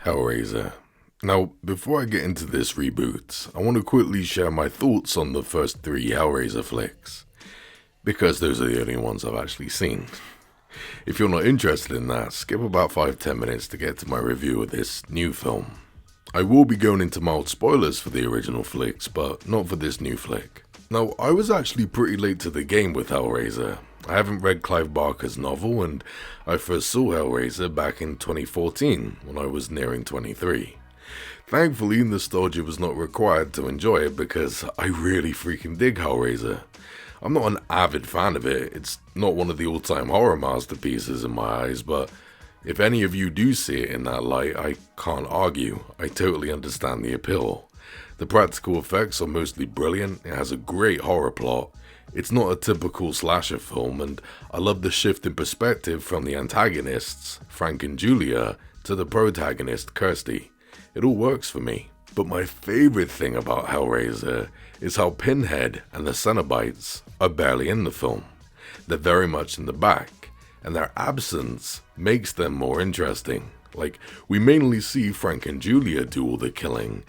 Hellraiser. Now, before I get into this reboot, I want to quickly share my thoughts on the first three Hellraiser flicks, because those are the only ones I've actually seen. If you're not interested in that, skip about 5-10 minutes to get to my review of this new film. I will be going into mild spoilers for the original flicks, but not for this new flick. Now, I was actually pretty late to the game with Hellraiser. I haven't read Clive Barker's novel, and I first saw Hellraiser back in 2014, when I was nearing 23. Thankfully, nostalgia was not required to enjoy it because I really freaking dig Hellraiser. I'm not an avid fan of it, it's not one of the all-time horror masterpieces in my eyes, but if any of you do see it in that light, I can't argue. I totally understand the appeal. The practical effects are mostly brilliant, it has a great horror plot, it's not a typical slasher film, and I love the shift in perspective from the antagonists, Frank and Julia, to the protagonist, Kirsty. It all works for me. But my favorite thing about Hellraiser is how Pinhead and the Cenobites are barely in the film. They're very much in the back, and their absence makes them more interesting. Like, we mainly see Frank and Julia do all the killing,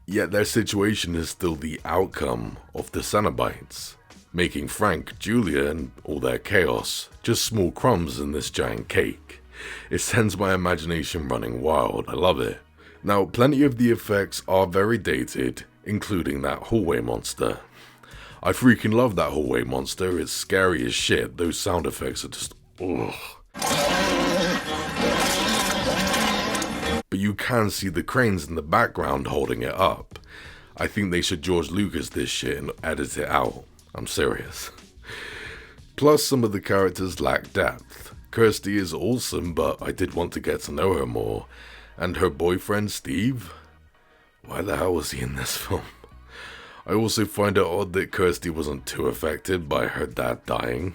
yet their situation is still the outcome of the Cenobites, making Frank, Julia, and all their chaos just small crumbs in this giant cake. It sends my imagination running wild, I love it. Now, plenty of the effects are very dated, including that hallway monster. I freaking love that hallway monster, it's scary as shit, those sound effects are just ugh. But you can see the cranes in the background holding it up. I think they should George Lucas this shit and edit it out. I'm serious. Plus, some of the characters lack depth. Kirsty is awesome, but I did want to get to know her more. And her boyfriend, Steve? Why the hell was he in this film? I also find it odd that Kirsty wasn't too affected by her dad dying.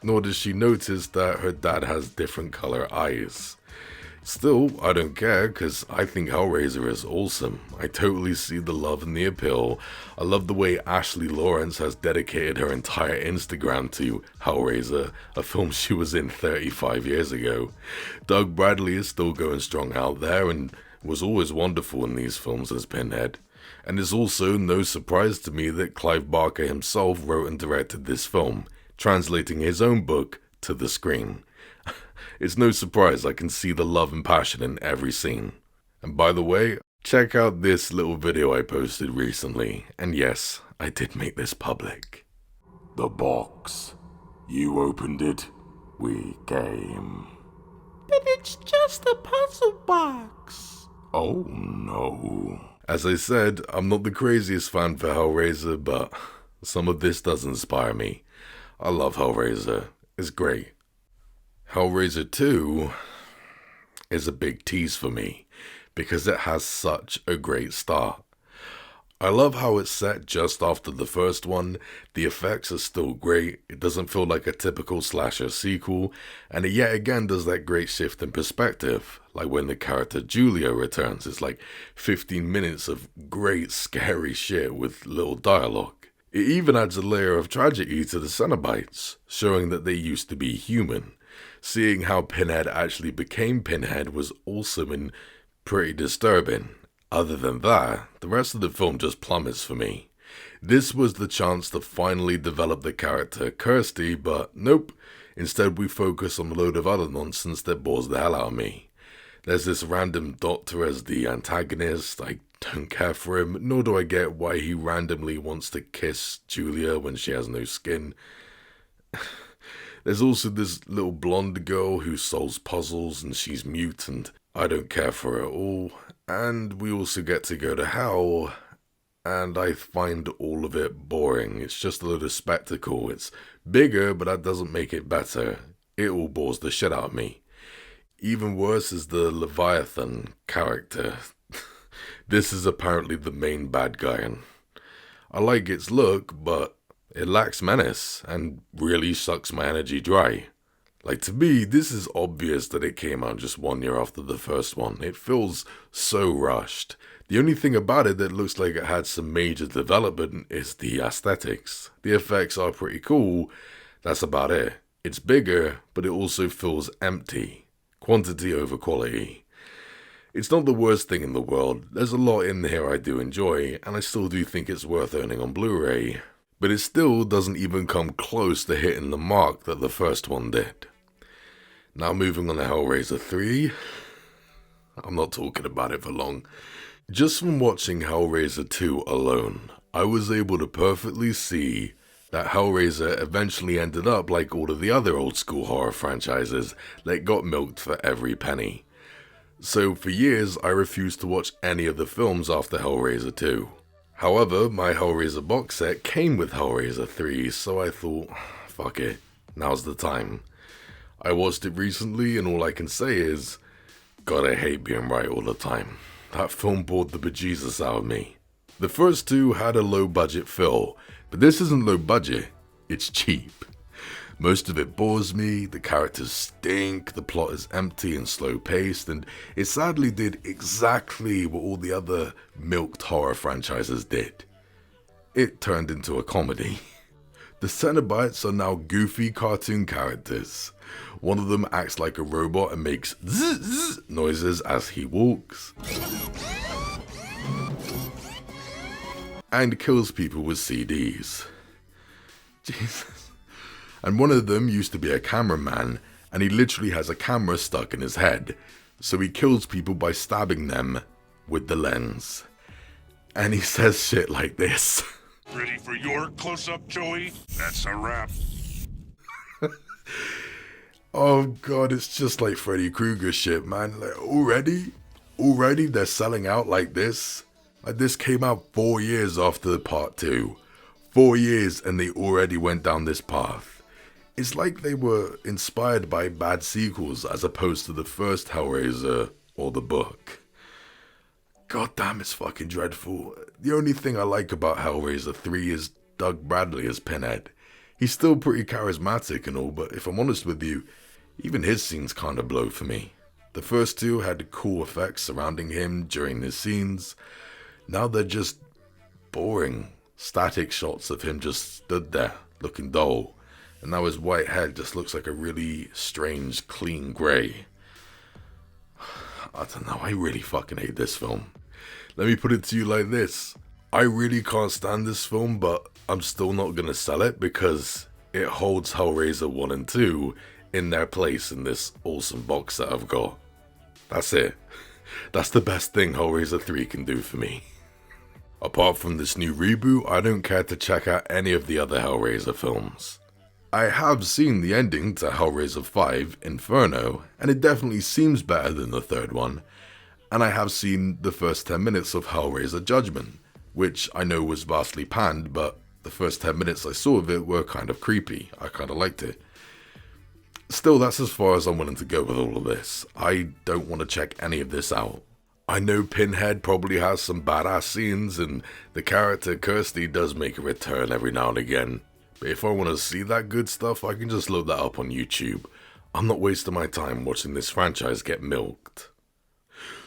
Nor does she notice that her dad has different color eyes. Still, I don't care, cause I think Hellraiser is awesome. I totally see the love and the appeal. I love the way Ashley Lawrence has dedicated her entire Instagram to Hellraiser, a film she was in 35 years ago. Doug Bradley is still going strong out there and was always wonderful in these films as Pinhead. And it's also no surprise to me that Clive Barker himself wrote and directed this film, translating his own book to the screen. It's no surprise I can see the love and passion in every scene. And by the way, check out this little video I posted recently, and yes, I did make this public. The box. You opened it, we came. But it's just a puzzle box. Oh no. As I said, I'm not the craziest fan for Hellraiser, but some of this does inspire me. I love Hellraiser, it's great. Hellraiser 2 is a big tease for me, because it has such a great start. I love how it's set just after the first one, the effects are still great, it doesn't feel like a typical slasher sequel, and it yet again does that great shift in perspective, like when the character Julia returns, it's like 15 minutes of great scary shit with little dialogue. It even adds a layer of tragedy to the Cenobites, showing that they used to be human. Seeing how Pinhead actually became Pinhead was awesome and pretty disturbing. Other than that, the rest of the film just plummets for me. This was the chance to finally develop the character Kirsty, but nope. Instead we focus on a load of other nonsense that bores the hell out of me. There's this random doctor as the antagonist, I don't care for him, nor do I get why he randomly wants to kiss Julia when she has no skin. There's also this little blonde girl who solves puzzles and she's mute and I don't care for her at all. And we also get to go to hell and I find all of it boring. It's just a little spectacle. It's bigger, but that doesn't make it better. It all bores the shit out of me. Even worse is the Leviathan character. This is apparently the main bad guy and I like its look, but it lacks menace and really sucks my energy dry. Like, to me, this is obvious that it came out just 1 year after the first one. It feels so rushed. The only thing about it that looks like it had some major development is the aesthetics. The effects are pretty cool, that's about it. It's bigger, but it also feels empty. Quantity over quality. It's not the worst thing in the world. There's a lot in here I do enjoy, and I still do think it's worth owning on Blu-ray. But it still doesn't even come close to hitting the mark that the first one did. Now moving on to Hellraiser 3. I'm not talking about it for long. Just from watching Hellraiser 2 alone, I was able to perfectly see that Hellraiser eventually ended up like all of the other old school horror franchises that got milked for every penny. So for years I refused to watch any of the films after Hellraiser 2. However, my Hellraiser box set came with Hellraiser 3, so I thought, fuck it, now's the time. I watched it recently and all I can say is, God, I hate being right all the time. That film bored the bejesus out of me. The first two had a low budget fill, but this isn't low budget, it's cheap. Most of it bores me, the characters stink, the plot is empty and slow paced, and it sadly did exactly what all the other milked horror franchises did. It turned into a comedy. The Cenobites are now goofy cartoon characters. One of them acts like a robot and makes zzz, zzz noises as he walks. And kills people with CDs. Jesus. And one of them used to be a cameraman, and he literally has a camera stuck in his head, so he kills people by stabbing them with the lens. And he says shit like this. Ready for your close-up, Joey? That's a wrap. Oh god, it's just like Freddy Krueger shit, man. Like, already they're selling out like this? Like, this came out 4 years after part 2. 4 years and they already went down this path. It's like they were inspired by bad sequels as opposed to the first Hellraiser or the book. God damn, it's fucking dreadful. The only thing I like about Hellraiser 3 is Doug Bradley as Pinhead. He's still pretty charismatic and all, but if I'm honest with you, even his scenes kinda blow for me. The first two had cool effects surrounding him during his scenes. Now they're just boring, static shots of him just stood there, looking dull. And now his white head just looks like a really strange, clean grey. I don't know, I really fucking hate this film. Let me put it to you like this. I really can't stand this film, but I'm still not gonna sell it because it holds Hellraiser 1 and 2 in their place in this awesome box that I've got. That's it. That's the best thing Hellraiser 3 can do for me. Apart from this new reboot, I don't care to check out any of the other Hellraiser films. I have seen the ending to Hellraiser 5, Inferno, and it definitely seems better than the third one. And I have seen the first 10 minutes of Hellraiser Judgment, which I know was vastly panned, but the first 10 minutes I saw of it were kind of creepy. I kind of liked it. Still, that's as far as I'm willing to go with all of this. I don't want to check any of this out. I know Pinhead probably has some badass scenes, and the character Kirsty does make a return every now and again. But if I want to see that good stuff, I can just load that up on YouTube. I'm not wasting my time watching this franchise get milked.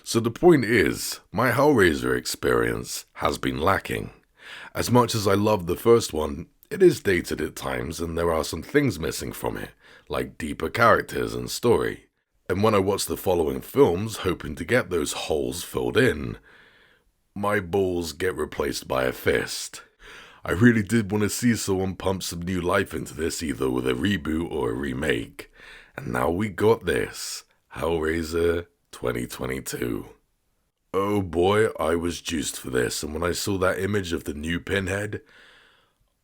So the point is, my Hellraiser experience has been lacking. As much as I love the first one, it is dated at times and there are some things missing from it, like deeper characters and story. And when I watch the following films, hoping to get those holes filled in, my balls get replaced by a fist. I really did want to see someone pump some new life into this, either with a reboot or a remake. And now we got this, Hellraiser 2022. Oh boy, I was juiced for this, and when I saw that image of the new Pinhead,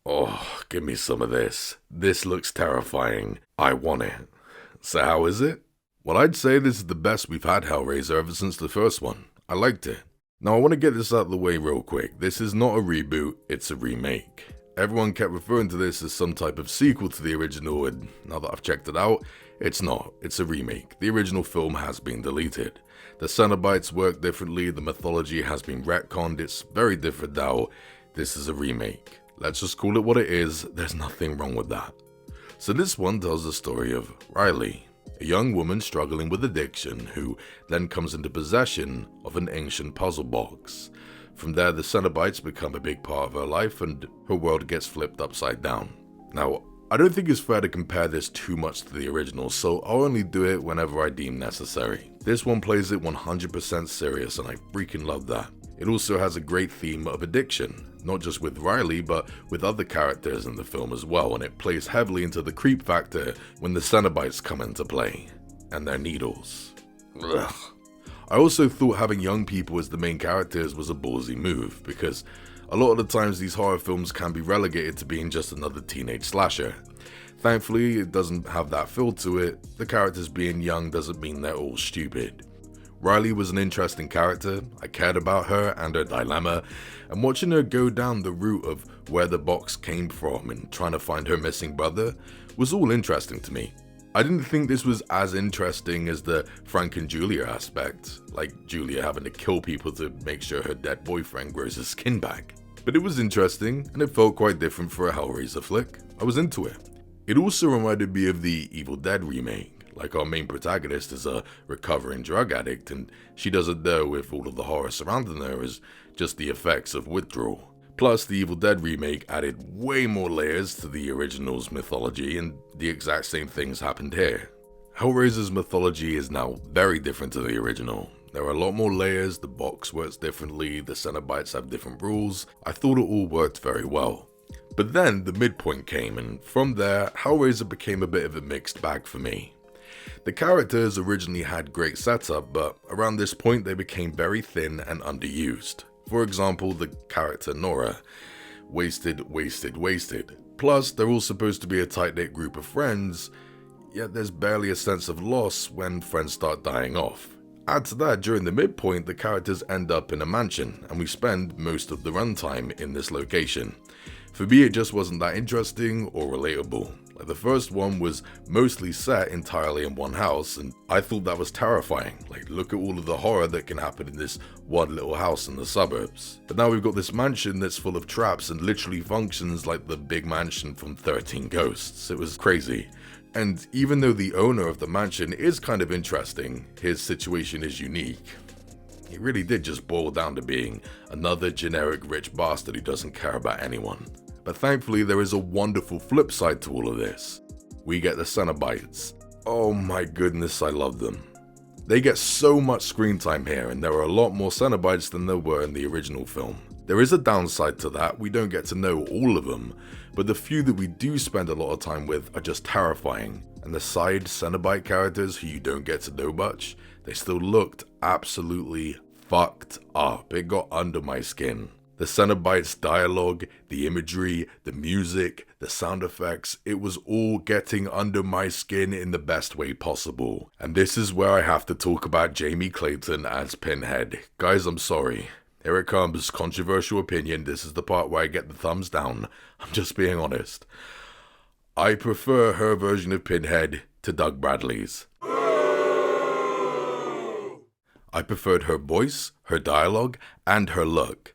oh, give me some of this. This looks terrifying. I want it. So how is it? Well, I'd say this is the best we've had Hellraiser ever since the first one. I liked it. Now I want to get this out of the way real quick. This is not a reboot, it's a remake. Everyone kept referring to this as some type of sequel to the original, and now that I've checked it out, it's not. It's a remake. The original film has been deleted. The Cenobites work differently, the mythology has been retconned, it's very different now. This is a remake. Let's just call it what it is, there's nothing wrong with that. So this one tells the story of Riley, a young woman struggling with addiction who then comes into possession of an ancient puzzle box. From there, the Cenobites become a big part of her life and her world gets flipped upside down. Now, I don't think it's fair to compare this too much to the original, so I'll only do it whenever I deem necessary. This one plays it 100% serious and I freaking love that. It also has a great theme of addiction, not just with Riley but with other characters in the film as well, and it plays heavily into the creep factor when the Cenobites come into play, and their needles. Ugh. I also thought having young people as the main characters was a ballsy move, because a lot of the times these horror films can be relegated to being just another teenage slasher. Thankfully, it doesn't have that feel to it. The characters being young doesn't mean they're all stupid. Riley was an interesting character, I cared about her and her dilemma, and watching her go down the route of where the box came from and trying to find her missing brother was all interesting to me. I didn't think this was as interesting as the Frank and Julia aspect, like Julia having to kill people to make sure her dead boyfriend grows his skin back. But it was interesting, and it felt quite different for a Hellraiser flick. I was into it. It also reminded me of the Evil Dead remake, like our main protagonist is a recovering drug addict, and she doesn't know if all of the horror surrounding her is just the effects of withdrawal. Plus, the Evil Dead remake added way more layers to the original's mythology, and the exact same things happened here. Hellraiser's mythology is now very different to the original. There are a lot more layers, the box works differently, the Cenobites have different rules. I thought it all worked very well. But then the midpoint came, and from there, Hellraiser became a bit of a mixed bag for me. The characters originally had great setup, but around this point they became very thin and underused. For example, the character Nora. Wasted. Plus, they're all supposed to be a tight-knit group of friends, yet there's barely a sense of loss when friends start dying off. Add to that, during the midpoint, the characters end up in a mansion, and we spend most of the runtime in this location. For me, it just wasn't that interesting or relatable. Like, the first one was mostly set entirely in one house, and I thought that was terrifying. Like, look at all of the horror that can happen in this one little house in the suburbs. But now we've got this mansion that's full of traps and literally functions like the big mansion from 13 Ghosts. It was crazy. And even though the owner of the mansion is kind of interesting, his situation is unique. He really did just boil down to being another generic rich bastard who doesn't care about anyone. But thankfully there is a wonderful flip side to all of this. We get the Cenobites. Oh my goodness, I love them. They get so much screen time here, and there are a lot more Cenobites than there were in the original film. There is a downside to that, we don't get to know all of them, but the few that we do spend a lot of time with are just terrifying. And the side Cenobite characters who you don't get to know much, they still looked absolutely fucked up. It got under my skin. The Cenobites' dialogue, the imagery, the music, the sound effects, it was all getting under my skin in the best way possible. And this is where I have to talk about Jamie Clayton as Pinhead. Guys, I'm sorry. Here it comes, controversial opinion. This is the part where I get the thumbs down. I'm just being honest. I prefer her version of Pinhead to Doug Bradley's. I preferred her voice, her dialogue, and her look.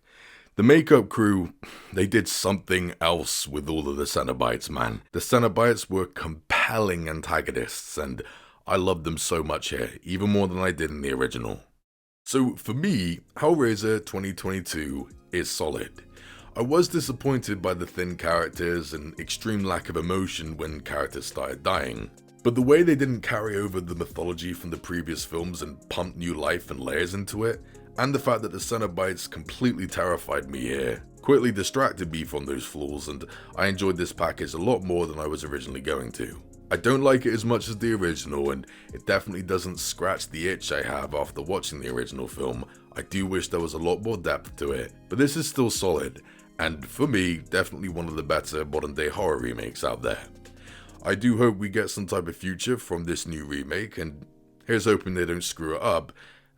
The makeup crew, they did something else with all of the Cenobites, man. The Cenobites were compelling antagonists, and I loved them so much here, even more than I did in the original. So for me, Hellraiser 2022 is solid. I was disappointed by the thin characters and extreme lack of emotion when characters started dying. But the way they didn't carry over the mythology from the previous films and pump new life and layers into it, and the fact that the Cenobites completely terrified me here, quickly distracted me from those flaws, and I enjoyed this package a lot more than I was originally going to. I don't like it as much as the original, and it definitely doesn't scratch the itch I have after watching the original film. I do wish there was a lot more depth to it, but this is still solid, and for me, definitely one of the better modern day horror remakes out there. I do hope we get some type of future from this new remake, and here's hoping they don't screw it up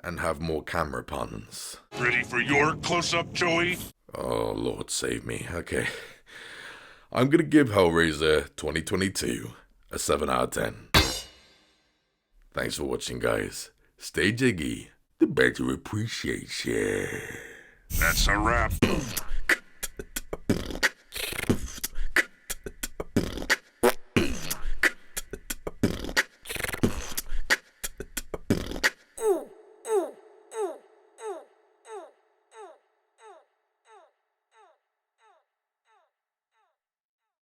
and have more camera puns. Ready for your close-up, Joey? Oh, Lord save me. Okay. I'm gonna give Hellraiser 2022 a 7 out of 10. Thanks for watching, guys. Stay jiggy. The better appreciation. That's a wrap.